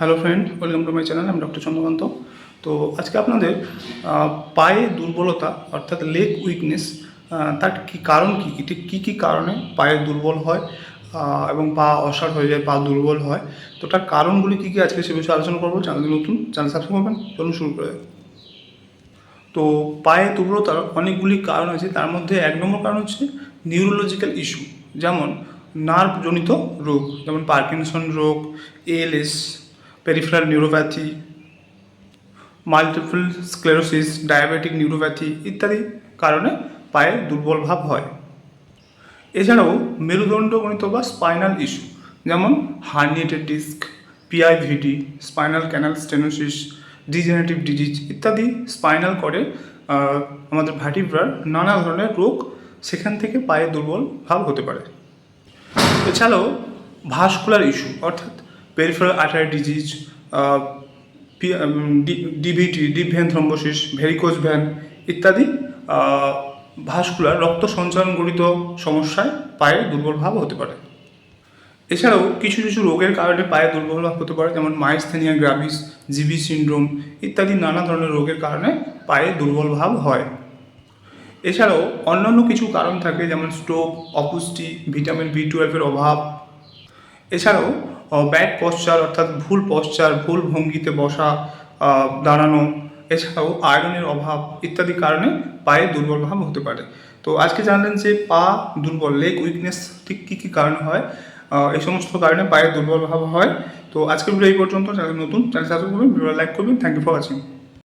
Hello friend, welcome to my channel. আমি doctor Chandrakant. তো আজকে আপনাদের পায়ে দুর্বলতা অর্থাৎ লেগ উইকনেস, তার কি কারণ কী এটি কী কারণে পায়ে দুর্বল হয় এবং পা অসাড় হয়ে যায়, পা দুর্বল হয়। তো তার কারণগুলি কী আজকে সে বিষয়ে আলোচনা করবো। চ্যানেল নতুন, চ্যানেল সাবস্ক্রাইব করবেন। চলুন শুরু করে। তো পায়ে দুর্বলতার অনেকগুলি কারণ আছে, তার মধ্যে এক নম্বর কারণ হচ্ছে নিউরোলজিক্যাল ইস্যু, যেমন নার্ভজনিত রোগ, যেমন পার্কিনসন রোগ, ALS, peripheral neuropathy, multiple sclerosis, diabetic neuropathy ইত্যাদি কারণে পায়ে দুর্বল ভাব হয়। এছাড়াও মেরুদণ্ডগণিত বা স্পাইনাল ইস্যু, যেমন herniated disc, PIVD, spinal canal stenosis, degenerative disease ইত্যাদি স্পাইনাল করে আমাদের ভার্টিব্রার নানা ধরনের রোগ, সেখান থেকে পায়ে দুর্বল ভাব হতে পারে। এছাড়াও ভাস্কুলার ইস্যু অর্থাৎ peripheral artery disease, DVT, deep vein thrombosis, varicose vein ইত্যাদি ভাস্কুলার রক্ত সঞ্চালনজনিত সমস্যায় পায়ে দুর্বল ভাব হতে পারে। এছাড়াও কিছু কিছু রোগের কারণে পায়ে দুর্বল ভাব হতে পারে, যেমন মাইস্থেনিয়া গ্রাভিস, জিবি সিন্ড্রোম ইত্যাদি নানা ধরনের রোগের কারণে পায়ে দুর্বল ভাব হয়। এছাড়াও অন্যান্য কিছু কারণ থাকে, যেমন স্ট্রোক, অপুষ্টি, ভিটামিন B12 অভাব। এছাড়াও ব্যাড পশ্চার অর্থাৎ ভুল পশ্চার, ভুল ভঙ্গিতে বসা, দাঁড়ানো, এছাড়াও আয়রনের অভাব ইত্যাদি কারণে পায়ে দুর্বল ভাব হতে পারে। তো আজকে জানলেন যে পা দুর্বল, লেগ উইকনেস ঠিক কী কী কারণে হয়। এই সমস্ত কারণে পায়ে দুর্বল ভাব হয়। তো আজকের ভিডিও এই পর্যন্ত। চ্যানেল নতুন, চ্যানেল সাবস্ক্রাইব করবেন, ভিডিও লাইক করবেন। Thank you for watching.